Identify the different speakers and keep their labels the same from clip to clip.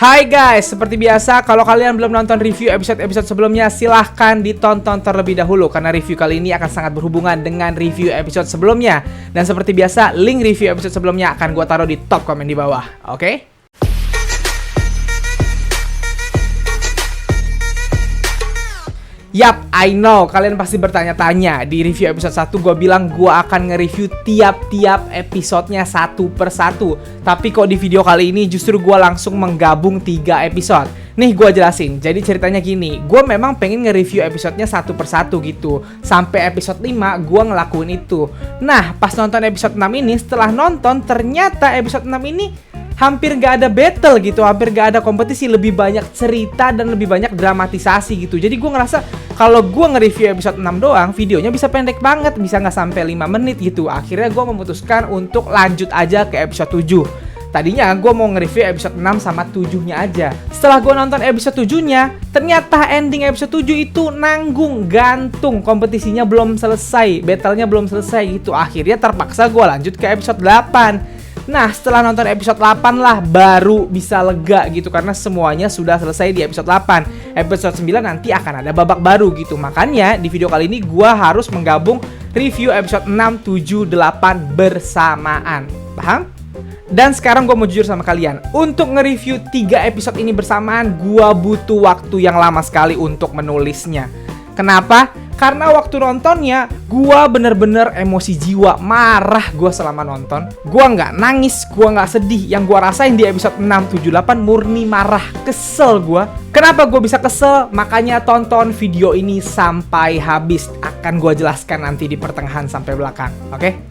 Speaker 1: Hai guys, seperti biasa kalau kalian belum nonton review episode-episode sebelumnya silahkan ditonton terlebih dahulu karena review kali ini akan sangat berhubungan dengan review episode sebelumnya. Dan seperti biasa, link review episode sebelumnya akan gue taruh di top komen di bawah, oke? Yap, I know, kalian pasti bertanya-tanya. Di review episode 1 gue bilang gue akan nge-review tiap-tiap episodenya satu per satu. Tapi kok di video kali ini justru gue langsung menggabung 3 episode. Nih gue jelasin, jadi ceritanya gini. Gue memang pengen nge-review episodenya satu per satu gitu. Sampai episode 5 gue ngelakuin itu. Nah, pas nonton episode 6 ini, setelah nonton ternyata episode 6 ini hampir gak ada battle gitu, hampir gak ada kompetisi, lebih banyak cerita dan lebih banyak dramatisasi gitu. Jadi gue ngerasa kalau gue nge-review episode 6 doang, videonya bisa pendek banget, bisa gak sampai 5 menit gitu. Akhirnya gue memutuskan untuk lanjut aja ke episode 7. Tadinya gue mau nge-review episode 6 sama 7-nya aja. Setelah gue nonton episode 7-nya, ternyata ending episode 7 itu nanggung, gantung, kompetisinya belum selesai, battle-nya belum selesai gitu. Akhirnya terpaksa gue lanjut ke episode 8. Nah, setelah nonton episode 8 lah baru bisa lega gitu karena semuanya sudah selesai di episode 8. Episode 9 nanti akan ada babak baru gitu. Makanya di video kali ini gua harus menggabung review episode 6, 7, 8 bersamaan. Paham? Dan sekarang gue mau jujur sama kalian, untuk nge-review 3 episode ini bersamaan, gue butuh waktu yang lama sekali untuk menulisnya. Kenapa? Karena waktu nontonnya, gue bener-bener emosi jiwa, marah gue selama nonton. Gue nggak nangis, gue nggak sedih. Yang gue rasain di episode 6, 7, 8 murni marah, kesel gue. Kenapa gue bisa kesel? Makanya tonton video ini sampai habis. Akan gue jelaskan nanti di pertengahan sampai belakang, oke?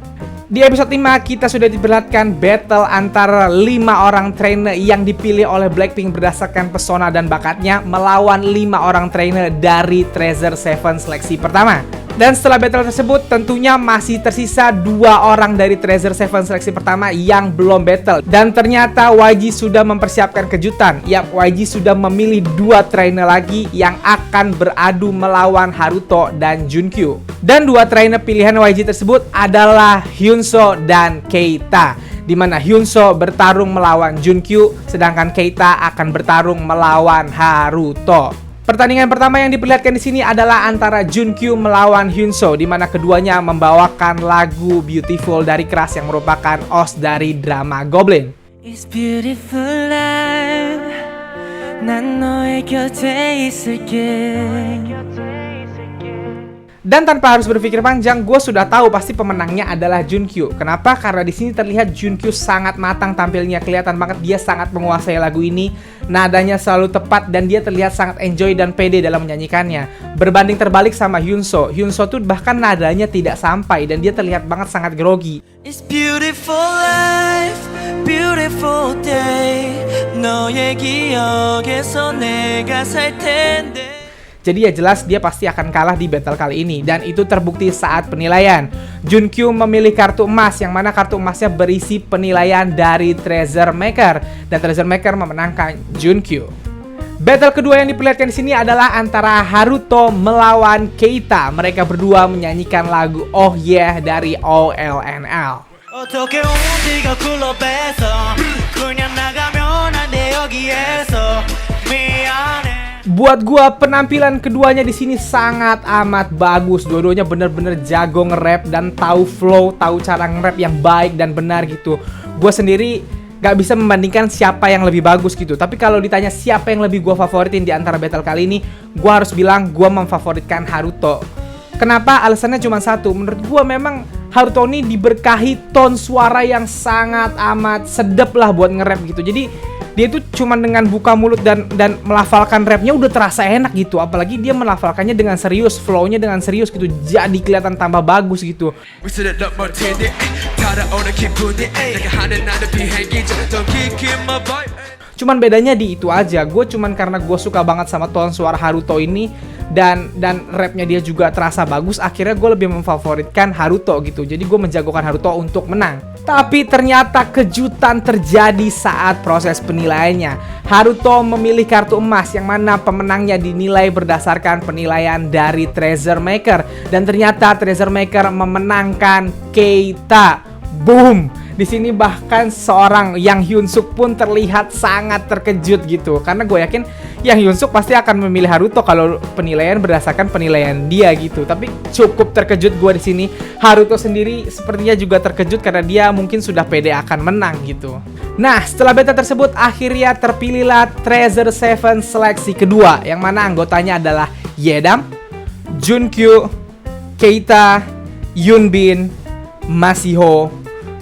Speaker 1: Di episode 5 kita sudah diperlihatkan battle antara 5 orang trainer yang dipilih oleh Blackpink berdasarkan pesona dan bakatnya melawan 5 orang trainer dari Treasure 7 seleksi pertama. Dan setelah battle tersebut tentunya masih tersisa 2 orang dari Treasure 7 seleksi pertama yang belum battle. Dan ternyata YG sudah mempersiapkan kejutan. Yap, YG sudah memilih 2 trainer lagi yang akan beradu melawan Haruto dan Junkyu. Dan 2 trainer pilihan YG tersebut adalah Hyunso dan Keita, di mana Hyunso bertarung melawan Junkyu, sedangkan Keita akan bertarung melawan Haruto. Pertandingan pertama yang diperlihatkan di sini adalah antara Junkyu melawan Hyunso, di mana keduanya membawakan lagu Beautiful dari Crush yang merupakan OST dari drama Goblin. It's beautiful life. 난 너의 곁에 있을게. Dan tanpa harus berpikir panjang, gue sudah tahu pasti pemenangnya adalah Junkyu. Kenapa? Karena di sini terlihat Junkyu sangat matang tampilnya, kelihatan banget dia sangat menguasai lagu ini. Nadanya selalu tepat dan dia terlihat sangat enjoy dan pede dalam menyanyikannya. Berbanding terbalik sama Hyunso. Hyunso tuh bahkan nadanya tidak sampai dan dia terlihat banget sangat grogi. It's beautiful life, beautiful day. 너의 기억에서 내가 살 텐데. Jadi ya jelas dia pasti akan kalah di battle kali ini. Dan itu terbukti saat penilaian. Junkyu memilih kartu emas, yang mana kartu emasnya berisi penilaian dari Treasure Maker. Dan Treasure Maker memenangkan Junkyu. Battle kedua yang diperlihatkan di sini adalah antara Haruto melawan Keita. Mereka berdua menyanyikan lagu Oh Yeah dari OLNL. Buat gua penampilan keduanya di sini sangat amat bagus. Dua-duanya bener-bener jago nge-rap dan tahu flow, tahu cara nge-rap yang baik dan benar gitu. Gua sendiri gak bisa membandingkan siapa yang lebih bagus gitu. Tapi kalau ditanya siapa yang lebih gua favoritin di antara battle kali ini, gua harus bilang gua memfavoritkan Haruto. Kenapa? Alasannya cuma satu. Menurut gua memang Haruto ini diberkahi tone suara yang sangat amat sedep lah buat nge-rap gitu. Jadi dia tuh cuma dengan buka mulut dan melafalkan rapnya udah terasa enak gitu. Apalagi dia melafalkannya dengan serius, flownya dengan serius gitu. Jadi kelihatan tambah bagus gitu. Cuman bedanya di itu aja. Gue cuman karena gue suka banget sama tone suara Haruto ini dan rapnya dia juga terasa bagus. Akhirnya gue lebih memfavoritkan Haruto gitu. Jadi gue menjagokan Haruto untuk menang. Tapi ternyata kejutan terjadi saat proses penilaiannya. Haruto memilih kartu emas yang mana pemenangnya dinilai berdasarkan penilaian dari Treasure Maker. Dan ternyata Treasure Maker memenangkan Keita. Boom! Di sini bahkan seorang Yang Hyun Suk pun terlihat sangat terkejut gitu. Karena gue yakin Yang Hyun Suk pasti akan memilih Haruto kalau penilaian berdasarkan penilaian dia gitu. Tapi cukup terkejut gue di sini. Haruto sendiri sepertinya juga terkejut karena dia mungkin sudah pede akan menang gitu. Nah, setelah beta tersebut akhirnya terpilihlah Treasure Seven seleksi kedua, yang mana anggotanya adalah Yedam, Junkyu, Keita, Yunbin, Masiho,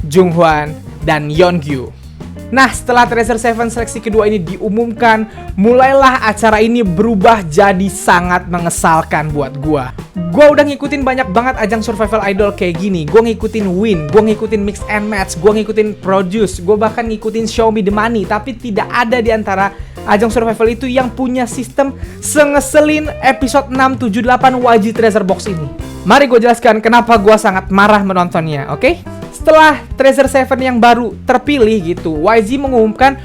Speaker 1: Junghwan, dan Yeongju. Nah, setelah Treasure Seven seleksi kedua ini diumumkan, mulailah acara ini berubah jadi sangat mengesalkan buat gua. Gua udah ngikutin banyak banget ajang survival idol kayak gini. Gua ngikutin Win, gua ngikutin Mix and Match, gua ngikutin Produce, gua bahkan ngikutin Show Me The Money. Tapi tidak ada di antara ajang survival itu yang punya sistem sengeselin episode 6, 7, 8 YG Treasure Box ini. Mari gue jelaskan kenapa gue sangat marah menontonnya, oke? Setelah Treasure Seven yang baru terpilih gitu, YG mengumumkan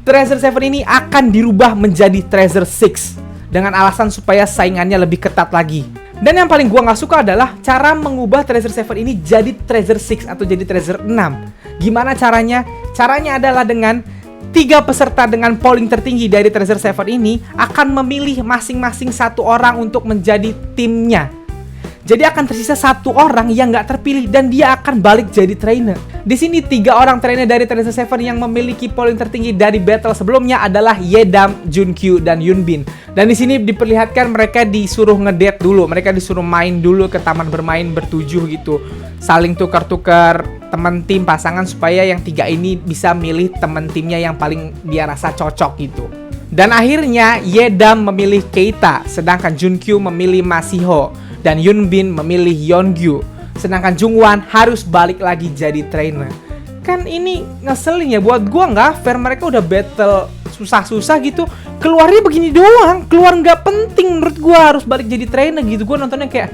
Speaker 1: Treasure Seven ini akan dirubah menjadi Treasure Six dengan alasan supaya saingannya lebih ketat lagi. Dan yang paling gue nggak suka adalah cara mengubah Treasure Seven ini jadi Treasure Six atau jadi Treasure 6. Gimana caranya? Caranya adalah dengan 3 peserta dengan polling tertinggi dari Treasure Seven ini akan memilih masing-masing satu orang untuk menjadi timnya. Jadi akan tersisa satu orang yang nggak terpilih dan dia akan balik jadi trainer. Di sini 3 orang trainer dari Treasure Seven yang memiliki polling tertinggi dari battle sebelumnya adalah Yedam, Junkyu, dan Yunbin. Dan di sini diperlihatkan mereka disuruh ngedate dulu, mereka disuruh main dulu ke taman bermain bertujuh gitu, saling tukar-tukar teman tim pasangan supaya yang 3 ini bisa milih teman timnya yang paling dia rasa cocok gitu. Dan akhirnya Yedam memilih Keita, sedangkan Junkyu memilih Masiho, dan Yunbin memilih Yeongju. Sedangkan Junghwan harus balik lagi jadi trainer. Kan ini ngeselin ya, buat gua nggak fair, mereka udah battle susah-susah gitu, keluarnya begini doang, keluar nggak penting menurut gua harus balik jadi trainer gitu. Gua nontonnya kayak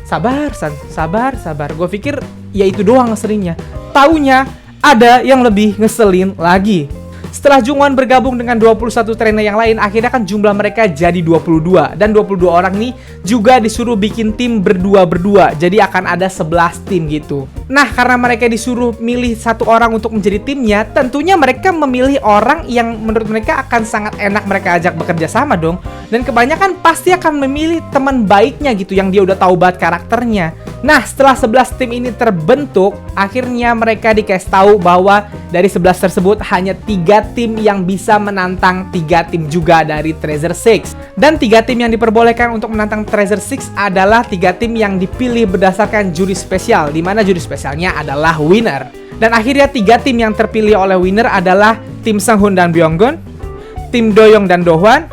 Speaker 1: sabar San, sabar. Gua pikir ya itu doang ngeselinnya. Taunya ada yang lebih ngeselin lagi. Setelah Junghwan bergabung dengan 21 trainer yang lain, akhirnya kan jumlah mereka jadi 22. Dan 22 orang nih juga disuruh bikin tim berdua-berdua. Jadi akan ada 11 tim gitu. Nah, karena mereka disuruh milih satu orang untuk menjadi timnya, tentunya mereka memilih orang yang menurut mereka akan sangat enak mereka ajak bekerja sama dong. Dan kebanyakan pasti akan memilih teman baiknya gitu, yang dia udah tahu banget karakternya. Nah, setelah 11 tim ini terbentuk, akhirnya mereka dikasih tahu bahwa dari 11 tersebut hanya 3 tim yang bisa menantang 3 tim juga dari Treasure Six. Dan 3 tim yang diperbolehkan untuk menantang Treasure Six adalah 3 tim yang dipilih berdasarkan juri spesial, di mana juri spesialnya adalah winner. Dan akhirnya 3 tim yang terpilih oleh winner adalah tim Seunghoon dan Byunggun, tim Doyoung dan Dohwan,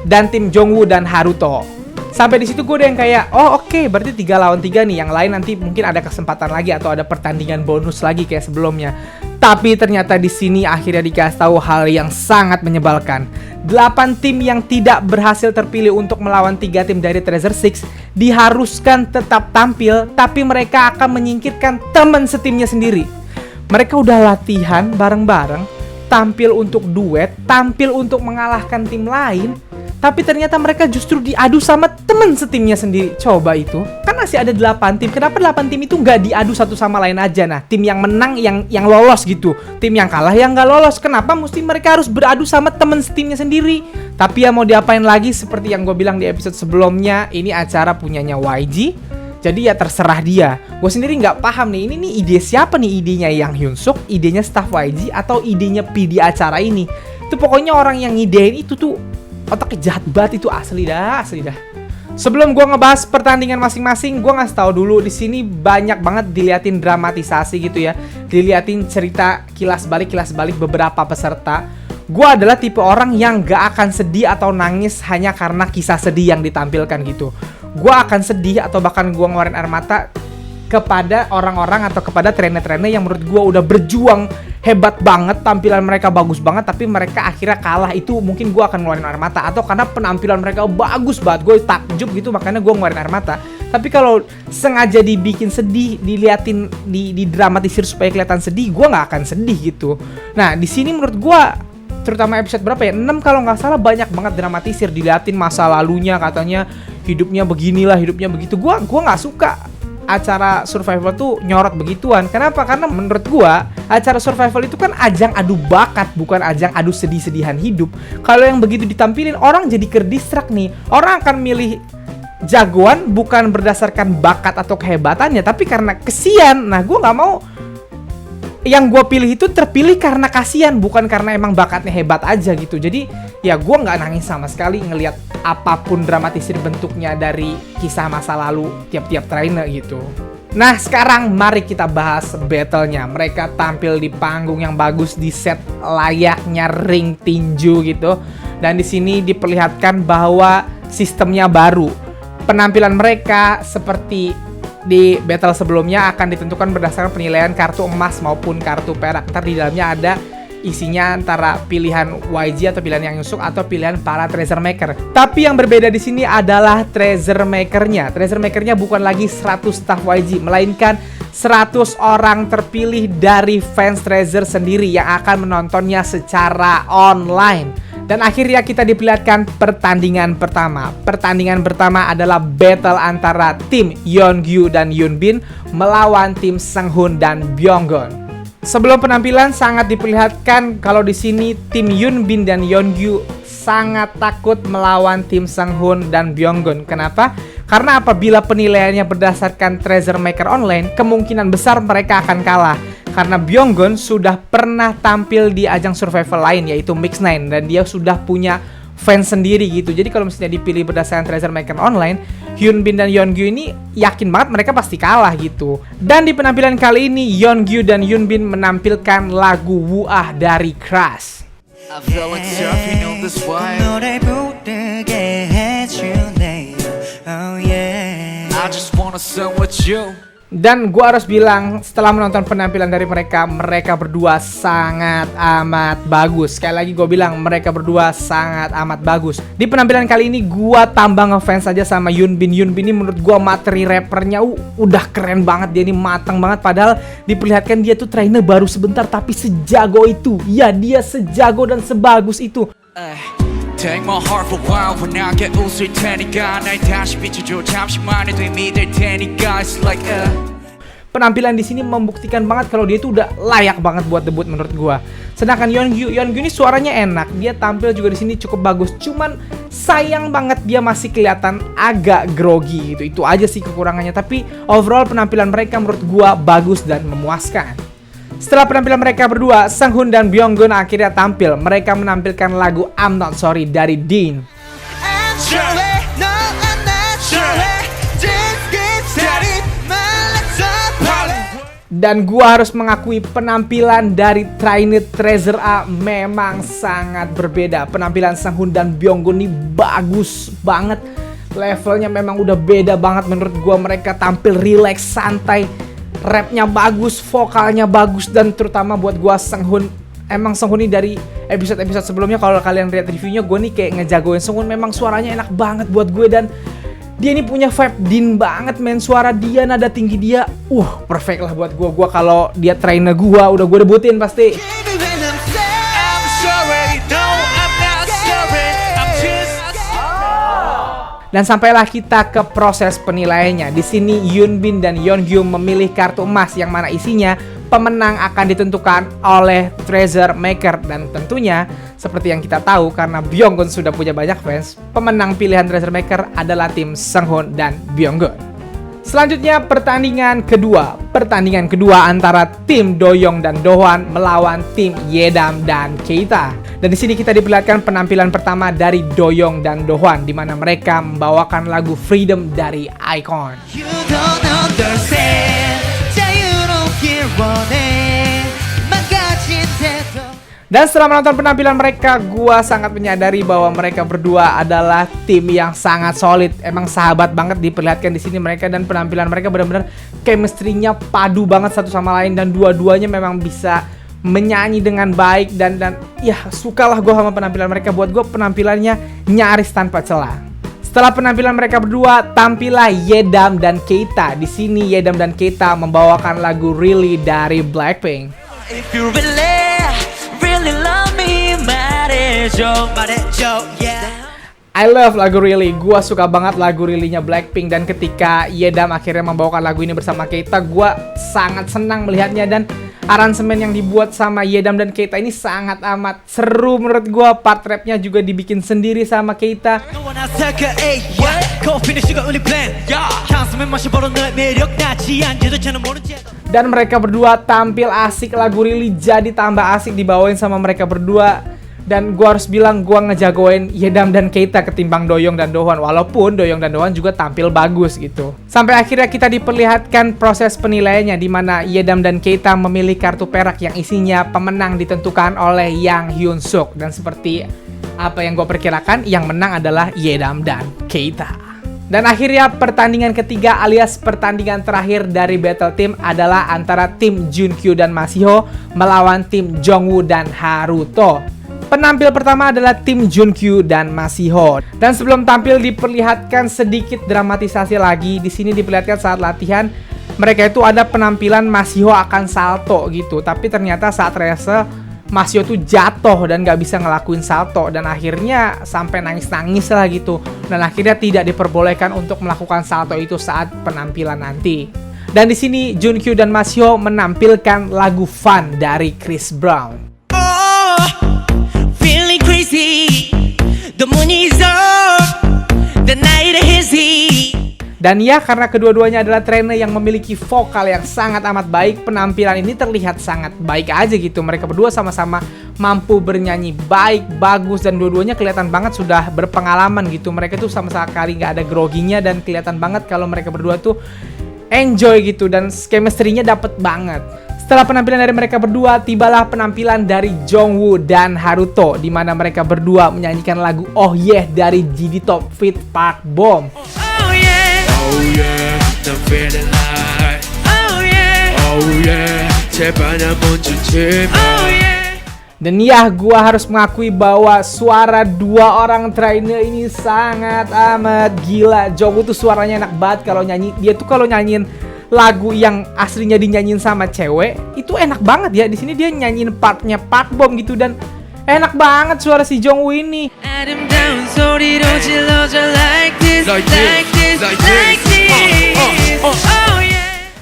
Speaker 1: dan tim Jongwoo dan Haruto. Sampai di situ gue udah yang kayak, oh oke, berarti 3 lawan 3 nih. Yang lain nanti mungkin ada kesempatan lagi atau ada pertandingan bonus lagi kayak sebelumnya. Tapi ternyata di sini akhirnya dikasih tahu hal yang sangat menyebalkan. 8 tim yang tidak berhasil terpilih untuk melawan 3 tim dari Treasure Six diharuskan tetap tampil, tapi mereka akan menyingkirkan teman setimnya sendiri. Mereka udah latihan bareng-bareng, tampil untuk duet, tampil untuk mengalahkan tim lain, tapi ternyata mereka justru diadu sama temen setimnya sendiri. Coba itu, kan masih ada 8 tim. Kenapa 8 tim itu nggak diadu satu sama lain aja? Nah, tim yang menang yang lolos gitu, tim yang kalah yang nggak lolos. Kenapa mesti mereka harus beradu sama temen setimnya sendiri? Tapi ya mau diapain lagi, seperti yang gue bilang di episode sebelumnya, ini acara punyanya YG, jadi ya terserah dia. Gue sendiri nggak paham nih, ini nih ide siapa nih? Idenya Yang Hyun Suk, idenya staff YG, atau idenya P di acara ini? Itu pokoknya orang yang ngidein itu tuh otaknya jahat banget, itu asli dah. Sebelum gue ngebahas pertandingan masing-masing, gue ngasih tahu dulu di sini banyak banget diliatin dramatisasi gitu ya, diliatin cerita kilas balik beberapa peserta. Gue adalah tipe orang yang gak akan sedih atau nangis hanya karena kisah sedih yang ditampilkan gitu. Gue akan sedih atau bahkan gue ngeluarin air mata kepada orang-orang atau kepada trainer-trainer yang menurut gue udah berjuang hebat banget, tampilan mereka bagus banget, tapi mereka akhirnya kalah. Itu mungkin gue akan ngeluarin air mata, atau karena penampilan mereka bagus banget, gue takjub gitu, makanya gue ngeluarin air mata. Tapi kalau sengaja dibikin sedih, diliatin, didramatisir supaya kelihatan sedih, gue nggak akan sedih gitu. Nah, di sini menurut gue, terutama episode berapa ya, 6 kalau nggak salah, banyak banget dramatisir, diliatin masa lalunya, katanya hidupnya beginilah, hidupnya begitu. Gue nggak suka. acara survival tuh nyorot begituan. Kenapa? Karena menurut gua acara survival itu kan ajang adu bakat, bukan ajang adu sedih-sedihan hidup. Kalau yang begitu ditampilin, orang jadi kerdistrak nih. Orang akan milih jagoan bukan berdasarkan bakat atau kehebatannya, tapi karena kesian. Nah, gua nggak mau yang gue pilih itu terpilih karena kasihan, bukan karena emang bakatnya hebat aja gitu. Jadi ya gue nggak nangis sama sekali ngelihat apapun dramatisir bentuknya dari kisah masa lalu tiap-tiap trainer gitu. Nah, sekarang mari kita bahas battle-nya. Mereka tampil di panggung yang bagus, di set layaknya ring tinju gitu. Dan di sini diperlihatkan bahwa sistemnya baru. Penampilan mereka seperti di battle sebelumnya akan ditentukan berdasarkan penilaian kartu emas maupun kartu perak. Ntar di dalamnya ada isinya antara pilihan YG atau pilihan yang nyusuk atau pilihan para treasure maker. Tapi yang berbeda di sini adalah treasure makernya. Treasure makernya bukan lagi 100 staff YG, melainkan 100 orang terpilih dari fans treasure sendiri yang akan menontonnya secara online. Dan akhirnya kita diperlihatkan pertandingan pertama. Pertandingan pertama adalah battle antara tim Yeonggu dan Yunbin melawan tim Seunghun dan Byonggon. Sebelum penampilan sangat diperlihatkan kalau di sini tim Yunbin dan Yeonggu sangat takut melawan tim Seunghun dan Byonggon. Kenapa? Karena apabila penilaiannya berdasarkan treasure maker online, kemungkinan besar mereka akan kalah. Karena Byonggon sudah pernah tampil di ajang survival lain yaitu Mix9 dan dia sudah punya fans sendiri gitu. Jadi kalau misalnya dipilih berdasarkan treasure maker online, Hyunbin dan Yeonggu ini yakin banget mereka pasti kalah gitu. Dan di penampilan kali ini Yeonggu dan Yunbin menampilkan lagu Wuah dari Crush. Dan gue harus bilang setelah menonton penampilan dari mereka berdua sangat amat bagus. Sekali lagi gue bilang mereka berdua sangat amat bagus. Di penampilan kali ini gue tambah ngefans aja sama Yunbin. Yunbin ini menurut gue materi rappernya udah keren banget. Dia ini matang banget. Padahal diperlihatkan dia tuh trainer baru sebentar tapi sejago itu. Ya, dia sejago dan sebagus itu.
Speaker 2: Take my heart for a while when I get used to 테니까 날 다시 비춰줘 잠시만 해도 이미 될 테니까 it's like
Speaker 1: Penampilan di sini membuktikan banget kalau dia itu udah layak banget buat debut menurut gua. Sedangkan Yeonggu ini suaranya enak, dia tampil juga di sini cukup bagus. Cuman sayang banget dia masih kelihatan agak grogi gitu. Itu aja sih kekurangannya. Tapi overall penampilan mereka menurut gua bagus dan memuaskan. Setelah penampilan mereka berdua, Seunghun dan Byonggon akhirnya tampil. Mereka menampilkan lagu I'm Not Sorry dari Dean. Dan gua harus mengakui penampilan dari Trinity Treasure A memang sangat berbeda. Penampilan Seunghun dan Byonggon ini bagus banget. Levelnya memang udah beda banget menurut gua. Mereka tampil relax, santai. Rapnya bagus, vokalnya bagus, dan terutama buat gua Seunghun. Emang Seunghun ini dari episode-episode sebelumnya kalau kalian lihat reviewnya, gue nih kayak ngejagoin Seunghun. Memang suaranya enak banget buat gue dan dia ini punya vibe Dean banget, men. Suara dia, nada tinggi dia, perfect lah buat gue. Gue kalau dia trainer gue, udah gue debutin pasti. Dan sampailah kita ke proses penilaiannya. Di sini Yunbin dan Yeonggu memilih kartu emas yang mana isinya pemenang akan ditentukan oleh treasure maker. Dan tentunya seperti yang kita tahu karena Byonggon sudah punya banyak fans, pemenang pilihan treasure maker adalah tim Seunghun dan Byonggon. Selanjutnya pertandingan kedua. Pertandingan kedua antara tim Doyoung dan Dohwan melawan tim Yedam dan Keita. Dan di sini kita diperlihatkan penampilan pertama dari Doyoung dan Dohwan di mana mereka membawakan lagu Freedom dari iKON. Dan setelah menonton penampilan mereka, gua sangat menyadari bahwa mereka berdua adalah tim yang sangat solid. Emang sahabat banget diperlihatkan di sini mereka, dan penampilan mereka benar-benar chemistry-nya padu banget satu sama lain, dan dua-duanya memang bisa menyanyi dengan baik dan ya sukalah gue sama penampilan mereka. Buat gue penampilannya nyaris tanpa celah. Setelah penampilan mereka berdua, tampillah Yedam dan Keita. Di sini Yedam dan Keita membawakan lagu Really dari Blackpink.
Speaker 2: If you really love me, 말해줘, yeah.
Speaker 1: I love lagu Really. Gua suka banget lagu Really-nya Blackpink, dan ketika Yedam akhirnya membawakan lagu ini bersama Keita, gua sangat senang melihatnya, dan aransemen yang dibuat sama Yedam dan Keita ini sangat amat seru menurut gua. Part rapnya juga dibikin sendiri sama Keita. Dan mereka berdua tampil asik, lagu Really jadi tambah asik dibawain sama mereka berdua. Dan gua harus bilang gua ngejagoin Yedam dan Keita ketimbang Doyoung dan Dohwan, walaupun Doyoung dan Dohwan juga tampil bagus gitu. Sampai akhirnya kita diperlihatkan proses penilaiannya, di mana Yedam dan Keita memilih kartu perak yang isinya pemenang ditentukan oleh Yang Hyun Suk. Dan seperti apa yang gue perkirakan, yang menang adalah Yedam dan Keita. Dan akhirnya pertandingan ketiga alias pertandingan terakhir dari Battle Team adalah antara tim Junkyu dan Masiho melawan tim Jongwoo dan Haruto. Penampil pertama adalah tim Junkyu dan Masiho. Dan sebelum tampil diperlihatkan sedikit dramatisasi lagi. Di sini diperlihatkan saat latihan mereka itu ada penampilan Masiho akan salto gitu. Tapi ternyata saat rehearsal Masiho tuh jatuh dan gak bisa ngelakuin salto, dan akhirnya sampai nangis-nangis lah gitu. Dan akhirnya tidak diperbolehkan untuk melakukan salto itu saat penampilan nanti. Dan di sini Junkyu dan Masiho menampilkan lagu Fun dari Chris Brown. Dan ya, karena kedua-duanya adalah trainer yang memiliki vokal yang sangat amat baik, penampilan ini terlihat sangat baik aja gitu. Mereka berdua sama-sama mampu bernyanyi baik, bagus, dan dua-duanya kelihatan banget sudah berpengalaman gitu. Mereka tuh sama sekali nggak ada groginya, dan kelihatan banget kalau mereka berdua tuh enjoy gitu, dan chemistry-nya dapet banget. Setelah penampilan dari mereka berdua, tibalah penampilan dari Jongwoo dan Haruto, di mana mereka berdua menyanyikan lagu Oh Yeah dari GD Top feat Park Bom.
Speaker 2: Oh yeah, I'm feeling like oh yeah, 제발 나 먼저 제발 oh yeah.
Speaker 1: Dan ya, gua harus mengakui bahwa suara dua orang trainer ini sangat amat gila. Jongwoo tuh suaranya enak banget kalau nyanyi. Dia tuh kalau nyanyiin lagu yang aslinya dinyanyiin sama cewek itu enak banget ya. Di sini dia nyanyiin partnya Park Bom gitu, dan enak banget suara si Jongwoo ini.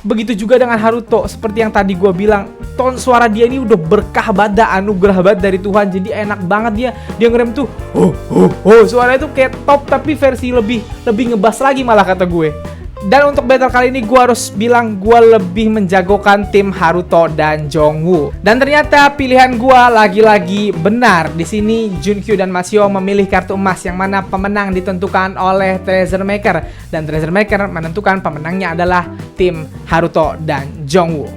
Speaker 1: Begitu juga dengan Haruto, seperti yang tadi gue bilang, ton suara dia ini udah berkah banget, anugerah banget dari Tuhan. Jadi enak banget dia ngerem tuh, suaranya tuh kayak top, tapi versi lebih ngebas lagi malah kata gue. Dan untuk battle kali ini gue harus bilang gue lebih menjagokan tim Haruto dan Jongwoo. Dan ternyata pilihan gue lagi-lagi benar. Di sini Junkyu dan Masiho memilih kartu emas, yang mana pemenang ditentukan oleh Treasure Maker, dan Treasure Maker menentukan pemenangnya adalah tim Haruto dan Jongwoo.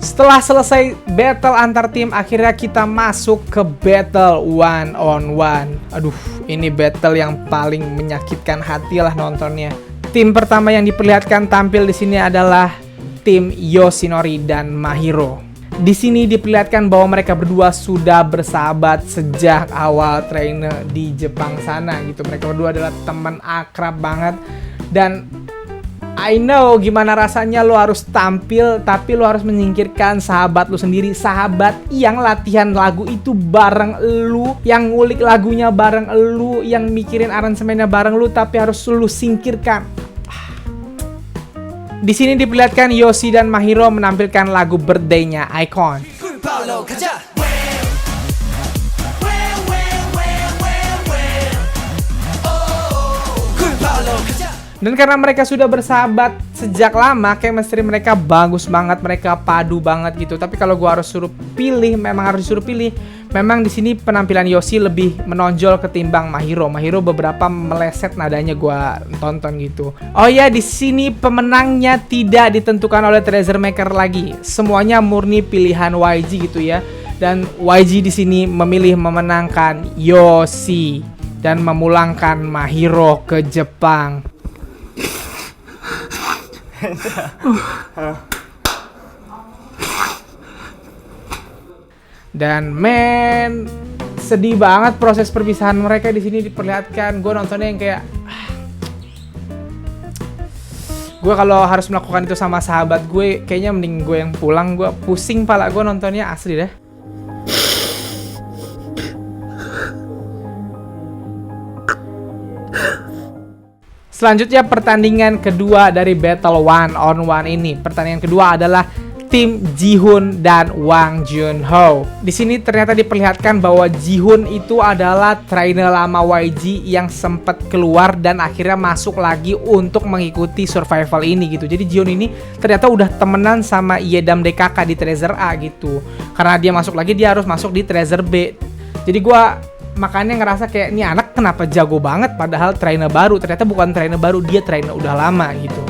Speaker 1: Setelah selesai battle antar tim, akhirnya kita masuk ke battle one on one. Aduh, ini battle yang paling menyakitkan hati lah nontonnya. Tim pertama yang diperlihatkan tampil di sini adalah tim Yoshinori dan Mahiro. Di sini diperlihatkan bahwa mereka berdua sudah bersahabat sejak awal trainer di Jepang sana gitu. Mereka berdua adalah teman akrab banget, dan I know gimana rasanya lo harus tampil tapi lo harus menyingkirkan sahabat lo sendiri, sahabat yang latihan lagu itu bareng lu, yang ngulik lagunya bareng lu, yang mikirin aransemennya bareng lu, tapi harus lu singkirkan. Di sini diperlihatkan Yoshi dan Mahiro menampilkan lagu birthday-nya Icon. Dan karena mereka sudah bersahabat sejak lama, chemistry mereka bagus banget, mereka padu banget gitu. Tapi kalau gua harus suruh pilih, memang di sini penampilan Yoshi lebih menonjol ketimbang Mahiro. Mahiro beberapa meleset nadanya gua tonton gitu. Oh ya, di sini pemenangnya tidak ditentukan oleh Treasure Maker lagi. Semuanya murni pilihan YG gitu ya. Dan YG di sini memilih memenangkan Yoshi dan memulangkan Mahiro ke Jepang. Dan men, sedih banget proses perpisahan mereka di sini diperlihatkan. Gue nontonnya yang kayak gue kalau harus melakukan itu sama sahabat gue, kayaknya mending gue yang pulang. Gue pusing pala gue nontonnya, asli deh. Selanjutnya pertandingan kedua dari Battle 1-on-1 ini. Pertandingan kedua adalah tim Jihoon dan Wang Junho. Di sini ternyata diperlihatkan bahwa Jihoon itu adalah trainer lama YG yang sempat keluar dan akhirnya masuk lagi untuk mengikuti survival ini gitu. Jadi Jihoon ini ternyata udah temenan sama Yedam DKK di Treasure A gitu. Karena dia masuk lagi, dia harus masuk di Treasure B. Jadi gua makanya ngerasa kayak ini anak kenapa jago banget padahal trainer baru. Ternyata bukan trainer baru, dia trainer udah lama gitu.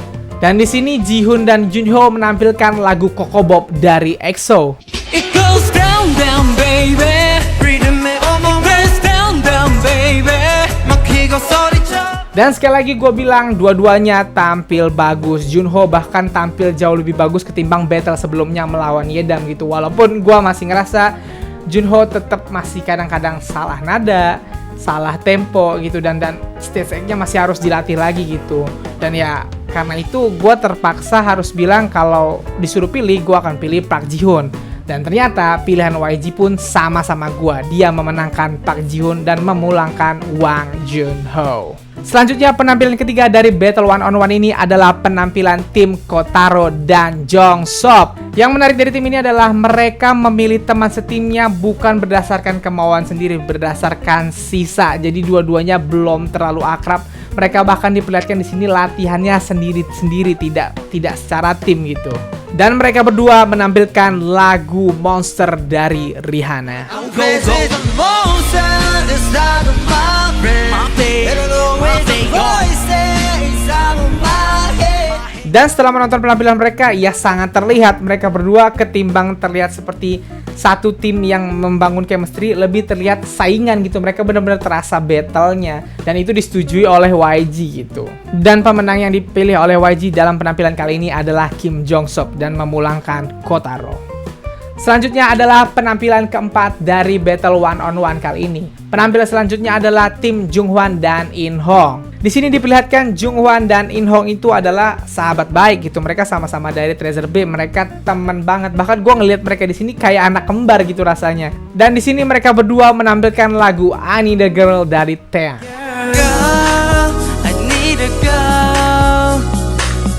Speaker 1: Dan di sini Jihoon dan Junho menampilkan lagu Coco Bob dari EXO.
Speaker 2: It goes down, down, baby. Rhythm it goes down, down, baby. 막히고 소리쳐.
Speaker 1: Dan sekali lagi gue bilang dua-duanya tampil bagus. Junho bahkan tampil jauh lebih bagus ketimbang battle sebelumnya melawan Yedam gitu. Walaupun gue masih ngerasa Junho tetap masih kadang-kadang salah nada, salah tempo gitu, dan stage act-nya masih harus dilatih lagi gitu. Dan ya karena itu gue terpaksa harus bilang kalau disuruh pilih gue akan pilih Park Jihoon. Dan ternyata pilihan YG pun sama-sama gue. Dia memenangkan Park Jihoon dan memulangkan Wang Junho. Selanjutnya penampilan ketiga dari Battle 1-on-1 ini adalah penampilan tim Kotaro dan Jongseop. Yang menarik dari tim ini adalah mereka memilih teman setimnya bukan berdasarkan kemauan sendiri, berdasarkan sisa. Jadi dua-duanya belum terlalu akrab. Mereka bahkan diperlihatkan di sini latihannya sendiri-sendiri, tidak secara tim gitu. Dan mereka berdua menampilkan lagu Monster dari Rihanna. Dan setelah menonton penampilan mereka, ya sangat terlihat mereka berdua ketimbang terlihat seperti satu tim yang membangun chemistry, lebih terlihat saingan gitu. Mereka benar-benar terasa battle-nya, dan itu disetujui oleh YG gitu. Dan pemenang yang dipilih oleh YG dalam penampilan kali ini adalah Kim Jongseop dan memulangkan Kotaro. Selanjutnya adalah penampilan keempat dari Battle 1-on-1 kali ini. Penampilan selanjutnya adalah tim Junghwan dan In-hong. Di sini diperlihatkan Junghwan dan In-hong itu adalah sahabat baik gitu. Mereka sama-sama dari Treasure B, mereka teman banget. Bahkan gue ngelihat mereka di sini kayak anak kembar gitu rasanya. Dan di sini mereka berdua menampilkan lagu I Need a Girl dari Taeyang.
Speaker 2: I need a girl.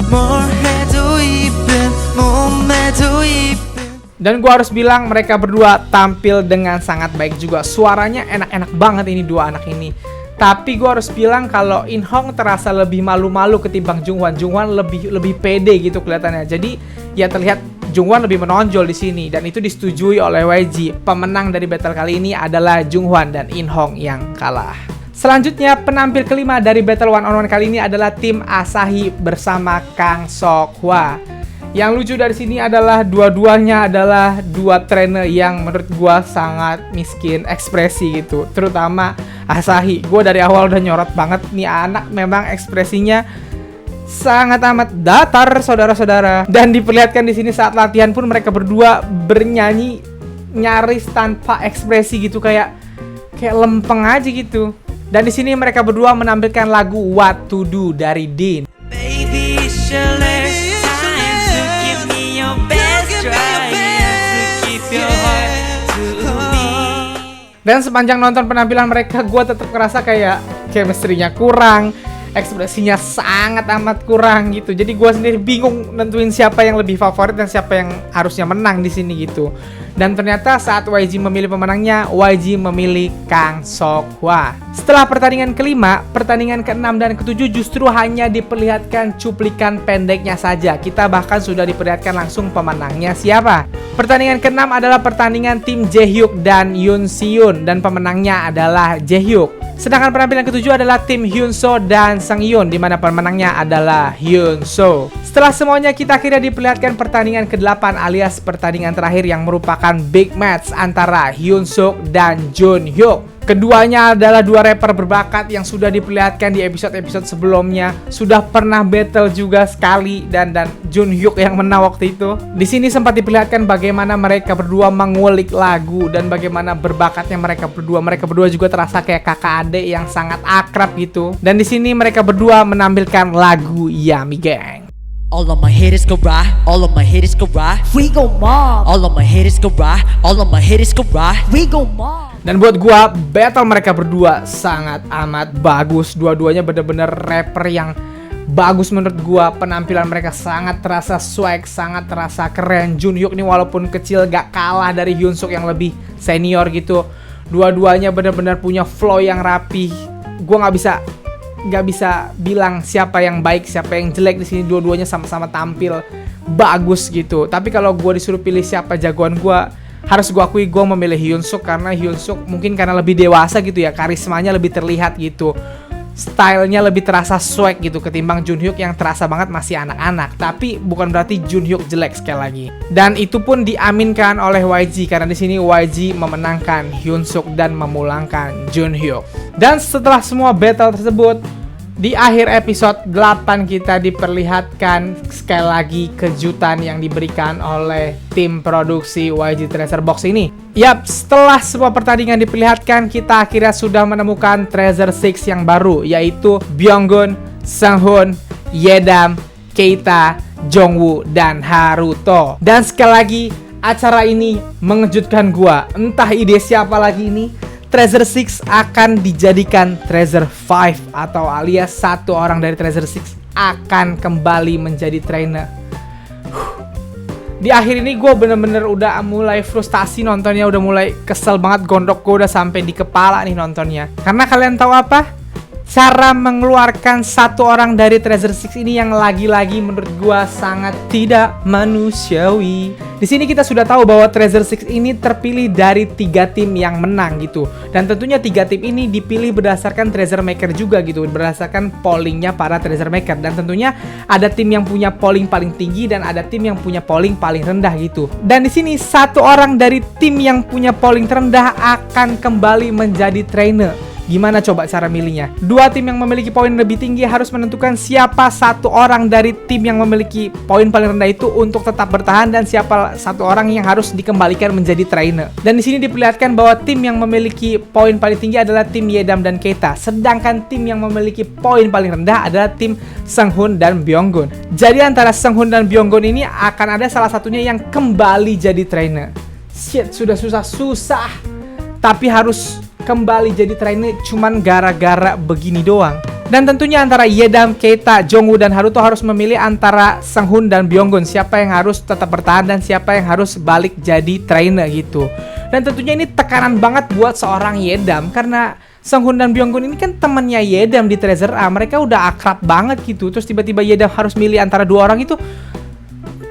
Speaker 2: More 해도 이쁜, 몸매도 이쁜.
Speaker 1: Dan gue harus bilang mereka berdua tampil dengan sangat baik juga. Suaranya enak-enak banget ini dua anak ini. Tapi gue harus bilang kalau In-hong terasa lebih malu-malu ketimbang Junghwan. Junghwan lebih pede gitu kelihatannya. Jadi ya terlihat Junghwan lebih menonjol di sini, dan itu disetujui oleh YG. Pemenang dari battle kali ini adalah Junghwan dan In-hong yang kalah. Selanjutnya penampil kelima dari Battle 1-on-1 kali ini adalah tim Asahi bersama Kang Seok-hwa. Yang lucu dari sini adalah dua-duanya adalah dua trainer yang menurut gua sangat miskin ekspresi gitu. Terutama Asahi. Gua dari awal udah nyorot banget nih anak, memang ekspresinya sangat amat datar saudara-saudara. Dan diperlihatkan di sini saat latihan pun mereka berdua bernyanyi nyaris tanpa ekspresi gitu, kayak lempeng aja gitu. Dan di sini mereka berdua menampilkan lagu What to Do dari Dean.
Speaker 2: Baby, it's your last time to give me your best try to keep your heart to me.
Speaker 1: Dan sepanjang nonton penampilan mereka, gue tetap ngerasa kayak chemistry-nya kurang, ekspresinya sangat amat kurang gitu. Jadi gue sendiri bingung nentuin siapa yang lebih favorit dan siapa yang harusnya menang di sini gitu. Dan ternyata saat YG memilih pemenangnya, YG memilih Kang Seok-hwa. Setelah pertandingan kelima, pertandingan ke-6 dan ke-7 justru hanya diperlihatkan cuplikan pendeknya saja. Kita bahkan sudah diperlihatkan langsung pemenangnya siapa. Pertandingan ke-6 adalah pertandingan tim Jaehyuk dan Yoon Si-yoon, dan pemenangnya adalah Jaehyuk. Sedangkan penampilan ke-7 adalah tim Hyunso dan Sang-yeon, di mana pemenangnya adalah Hyunso. Setelah semuanya, kita akhirnya diperlihatkan pertandingan ke-8 alias pertandingan terakhir yang merupakan big match antara Hyunsuk dan Junhyuk. Keduanya adalah dua rapper berbakat yang sudah diperlihatkan di episode-episode sebelumnya. Sudah pernah battle juga sekali, dan Junhyuk yang menang waktu itu. Di sini sempat diperlihatkan bagaimana mereka berdua mengulik lagu dan bagaimana berbakatnya mereka berdua. Mereka berdua juga terasa kayak kakak adik yang sangat akrab gitu. Dan di sini mereka berdua menampilkan lagu Yummy Gang.
Speaker 3: All of my haters go ride, all of my haters go ride.
Speaker 4: We go mob,
Speaker 3: All of my haters go ride, all of my haters go ride.
Speaker 4: we go mob.
Speaker 1: Dan buat gua, battle mereka berdua sangat amat bagus. Dua-duanya bener-bener rapper yang bagus menurut gua. Penampilan mereka sangat terasa swag, sangat terasa keren. Junhyuk nih walaupun kecil gak kalah dari Hyunsuk yang lebih senior gitu. Dua-duanya bener-bener punya flow yang rapi. Gua nggak bisa bilang siapa yang baik, siapa yang jelek di sini. Dua-duanya sama-sama tampil bagus gitu. Tapi kalau gua disuruh pilih siapa jagoan gua, harus gue akui gue memilih Hyunsuk karena Hyunsuk mungkin karena lebih dewasa gitu ya, karismanya lebih terlihat gitu, stylenya lebih terasa swag gitu ketimbang Junhyuk yang terasa banget masih anak-anak. Tapi bukan berarti Junhyuk jelek sekali lagi. Dan itu pun diaminkan oleh YG karena di sini YG memenangkan Hyunsuk dan memulangkan Junhyuk. Dan setelah semua battle tersebut, di akhir episode 8 kita diperlihatkan sekali lagi kejutan yang diberikan oleh tim produksi YG Treasure Box ini. Yap, setelah semua pertandingan diperlihatkan, kita akhirnya sudah menemukan Treasure 6 yang baru, yaitu Byunggun, Sanghoon, Yedam, Keita, Jongwoo, dan Haruto. Dan sekali lagi, acara ini mengejutkan gua. Entah ide siapa lagi ini. Treasure 6 akan dijadikan Treasure 5 atau alias satu orang dari Treasure 6 akan kembali menjadi trainer. Di akhir ini gue bener-bener udah mulai frustasi nontonnya, udah mulai kesel banget, gondok gue udah sampai di kepala nih nontonnya. Karena kalian tahu apa? Cara mengeluarkan satu orang dari Treasure 6 ini yang lagi-lagi menurut gua sangat tidak manusiawi. Di sini kita sudah tahu bahwa Treasure 6 ini terpilih dari 3 tim yang menang gitu. Dan tentunya 3 tim ini dipilih berdasarkan Treasure Maker juga gitu, berdasarkan pollingnya para Treasure Maker. Dan tentunya ada tim yang punya polling paling tinggi dan ada tim yang punya polling paling rendah gitu. Dan di sini satu orang dari tim yang punya polling terendah akan kembali menjadi trainer. Gimana coba cara milihnya? Dua tim yang memiliki poin lebih tinggi harus menentukan siapa satu orang dari tim yang memiliki poin paling rendah itu untuk tetap bertahan dan siapa satu orang yang harus dikembalikan menjadi trainer. Dan di sini diperlihatkan bahwa tim yang memiliki poin paling tinggi adalah tim Yedam dan Keita, sedangkan tim yang memiliki poin paling rendah adalah tim Sanghoon dan Byunggun. Jadi antara Sanghoon dan Byunggun ini akan ada salah satunya yang kembali jadi trainer. Shit, sudah susah, tapi harus kembali jadi trainer cuman gara-gara begini doang. Dan tentunya antara Yedam, Keita, Jongwoo, dan Haruto harus memilih antara Sanghoon dan Byunggun, siapa yang harus tetap bertahan dan siapa yang harus balik jadi trainer gitu. Dan tentunya ini tekanan banget buat seorang Yedam karena Sanghoon dan Byunggun ini kan temannya Yedam di Treasure A, mereka udah akrab banget gitu. Terus tiba-tiba Yedam harus milih antara dua orang itu,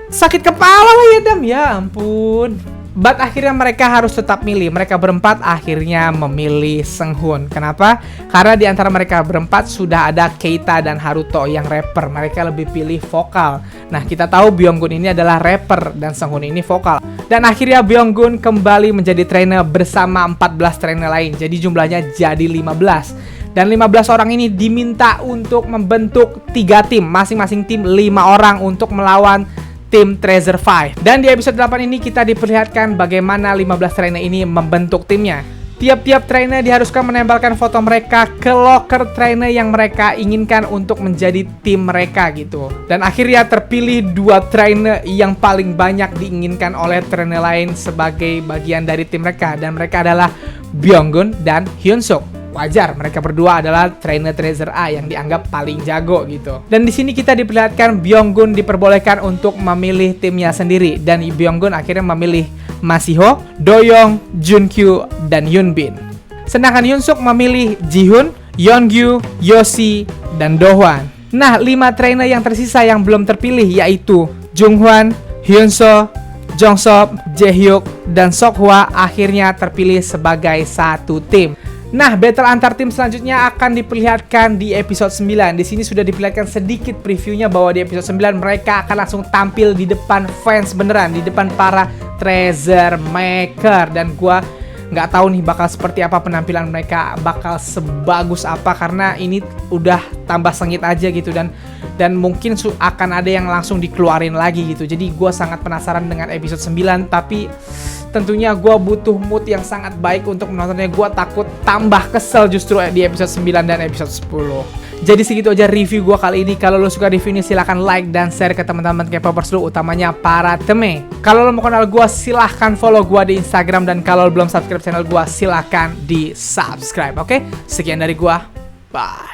Speaker 1: sakit kepala lah Yedam, ya ampun. But akhirnya mereka harus tetap milih. Mereka berempat akhirnya memilih Sanghoon. Kenapa? Karena di antara mereka berempat sudah ada Keita dan Haruto yang rapper. Mereka lebih pilih vokal. Nah, kita tahu Byunggun ini adalah rapper dan Sanghoon ini vokal. Dan akhirnya Byunggun kembali menjadi trainer bersama 14 trainer lain. Jadi jumlahnya jadi 15. Dan 15 orang ini diminta untuk membentuk 3 tim. Masing-masing tim 5 orang untuk melawan tim Treasure 5. Dan di episode 8 ini kita diperlihatkan bagaimana 15 trainer ini membentuk timnya. Tiap-tiap trainer diharuskan menempelkan foto mereka ke locker trainer yang mereka inginkan untuk menjadi tim mereka gitu. Dan akhirnya terpilih 2 trainer yang paling banyak diinginkan oleh trainer lain sebagai bagian dari tim mereka. Dan mereka adalah Byunggun dan Hyunsuk. Wajar, mereka berdua adalah trainer Treasure A yang dianggap paling jago gitu. Dan di sini kita diperlihatkan Byunggun diperbolehkan untuk memilih timnya sendiri dan Byunggun akhirnya memilih Masiho, Doyoung, Junkyu, dan Yunbin. Sedangkan Hyunsuk memilih Jihoon, Yeongyu, Yosi, dan Dohwan. Nah, 5 trainer yang tersisa yang belum terpilih yaitu Jungwon, Hyunsoo, Jongsop, Jaehyuk, dan Seokhwa akhirnya terpilih sebagai satu tim. Nah, battle antar tim selanjutnya akan diperlihatkan di episode 9. Di sini sudah diperlihatkan sedikit previewnya bahwa di episode 9 mereka akan langsung tampil di depan fans beneran, di depan para Treasure Maker. Dan gua nggak tahu nih bakal seperti apa penampilan mereka, bakal sebagus apa karena ini udah tambah sengit aja gitu dan mungkin akan ada yang langsung dikeluarin lagi gitu. Jadi gua sangat penasaran dengan episode 9, tapi tentunya gue butuh mood yang sangat baik untuk menontonnya. Gue takut tambah kesel justru di episode 9 dan episode 10. Jadi segitu aja review gue kali ini. Kalau lo suka review ini silahkan like dan share ke teman-teman K-popers lo, utamanya para teme. Kalau lo mau kenal gue silahkan follow gue di Instagram, dan kalau lo belum subscribe channel gue silahkan di subscribe. Oke, sekian dari gue. Bye.